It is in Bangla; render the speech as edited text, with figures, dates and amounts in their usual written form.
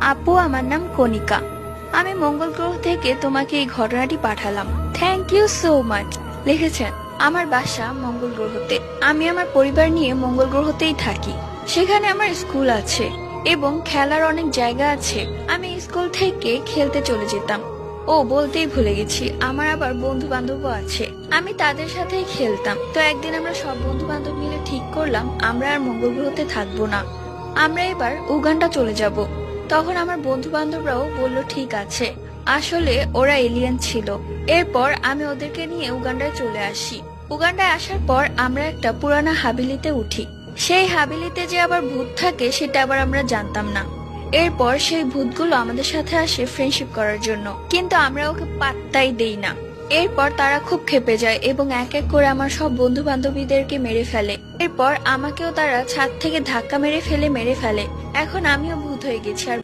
আপু, আমার নাম কণিকা। আমি মঙ্গল গ্রহ থেকে তোমাকে এই ঘটনাটি পাঠালাম। Thank you so much. লিখেছেন, আমার বাসা মঙ্গল গ্রহতে। আমি আমার পরিবার নিয়ে মঙ্গল গ্রহতেই থাকি। সেখানে আমার স্কুল আছে এবং খেলার অনেক জায়গা আছে। আমি স্কুল থেকে খেলতে চলে যেতাম। ও, বলতেই ভুলে গেছি, আমার আবার বন্ধু বান্ধবও আছে। আমি তাদের সাথেই খেলতাম। তো একদিন আমরা সব বন্ধু বান্ধব মিলে ঠিক করলাম আমরা আর মঙ্গল গ্রহতে থাকবো না, আমরা এবার উগান্ডা চলে যাব। তখন আমার বন্ধু বান্ধবরাও বলল ঠিক আছে। আসলে ওরা এলিয়েন ছিল। এরপর আমি ওদেরকে নিয়ে উগান্ডায় চলে আসি। উগান্ডায় আসার পর আমরা একটা পুরানা হাবিলিতে উঠি। সেই হাবিলিতে যে আবার ভূত থাকে সেটা আবার আমরা জানতাম না। এরপর সেই ভূতগুলো আমাদের সাথে আসে ফ্রেন্ডশিপ করার জন্য, কিন্তু আমরা ওকে পাত্তাই দেই না। এরপর তারা খুব ক্ষেপে যায় এবং এক এক করে আমার সব বন্ধু বান্ধবীদেরকে মেরে ফেলে। এরপর আমাকেও তারা ছাদ থেকে ধাক্কা মেরে ফেলে। এখন আমিও ভূত হয়ে গেছি আর